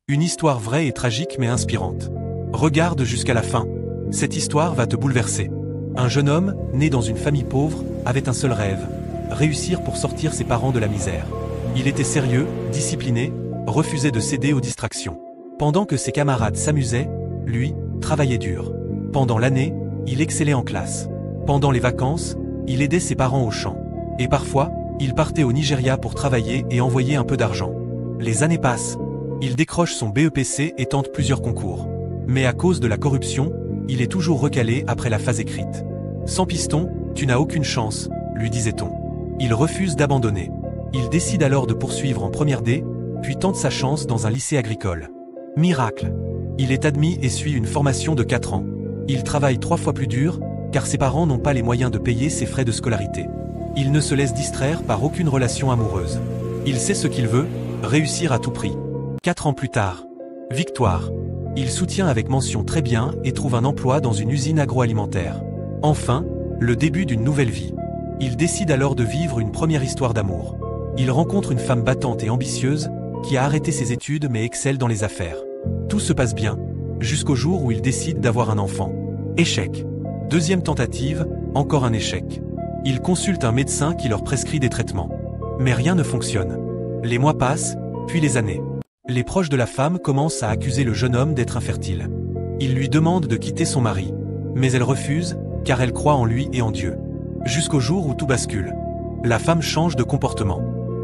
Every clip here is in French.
Une histoire vraie et tragique mais inspirante. Regarde jusqu'à la fin. Cette histoire va te bouleverser. Un jeune homme, né dans une famille pauvre, avait un seul rêve. Réussir pour sortir ses parents de la misère. Il était sérieux, discipliné, refusait de céder aux distractions. Pendant que ses camarades s'amusaient, lui, travaillait dur. Pendant l'année, il excellait en classe. Pendant les vacances, il aidait ses parents au champ. Et parfois, il partait au Nigeria pour travailler et envoyer un peu d'argent. Les années passent. Il décroche son BEPC et tente plusieurs concours. Mais à cause de la corruption, il est toujours recalé après la phase écrite. Sans piston, tu n'as aucune chance, lui disait-on. Il refuse d'abandonner. Il décide alors de poursuivre en première D, puis tente sa chance dans un lycée agricole. Miracle! Il est admis et suit une formation de 4 ans. Il travaille 3 fois plus dur, car ses parents n'ont pas les moyens de payer ses frais de scolarité. Il ne se laisse distraire par aucune relation amoureuse. Il sait ce qu'il veut, réussir à tout prix. 4 ans plus tard. Victoire. Il soutient avec mention très bien et trouve un emploi dans une usine agroalimentaire. Enfin, le début d'une nouvelle vie. Il décide alors de vivre une première histoire d'amour. Il rencontre une femme battante et ambitieuse, qui a arrêté ses études mais excelle dans les affaires. Tout se passe bien, jusqu'au jour où il décide d'avoir un enfant. Échec. Deuxième tentative, encore un échec. Il consulte un médecin qui leur prescrit des traitements. Mais rien ne fonctionne. Les mois passent, puis les années. Les proches de la femme commencent à accuser le jeune homme d'être infertile. Ils lui demandent de quitter son mari. Mais elle refuse, car elle croit en lui et en Dieu. Jusqu'au jour où tout bascule. La femme change de comportement.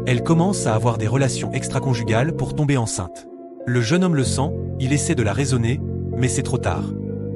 Elle commence à avoir des relations extra-conjugales pour tomber enceinte. Le jeune homme le sent, il essaie de la raisonner, mais c'est trop tard.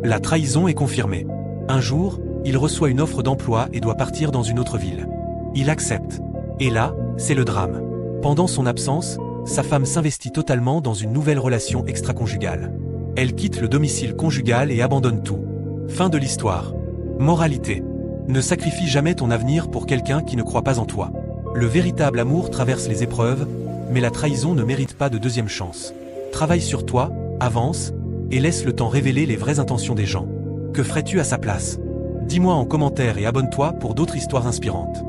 La trahison est confirmée. Un jour, il reçoit une offre d'emploi et doit partir dans une autre ville. Il accepte. Et là, c'est le drame. Pendant son absence, sa femme s'investit totalement dans une nouvelle relation extra-conjugale. Elle quitte le domicile conjugal et abandonne tout. Fin de l'histoire. Moralité. Ne sacrifie jamais ton avenir pour quelqu'un qui ne croit pas en toi. Le véritable amour traverse les épreuves, mais la trahison ne mérite pas de deuxième chance. Travaille sur toi, avance, et laisse le temps révéler les vraies intentions des gens. Que ferais-tu à sa place? Dis-moi en commentaire et abonne-toi pour d'autres histoires inspirantes.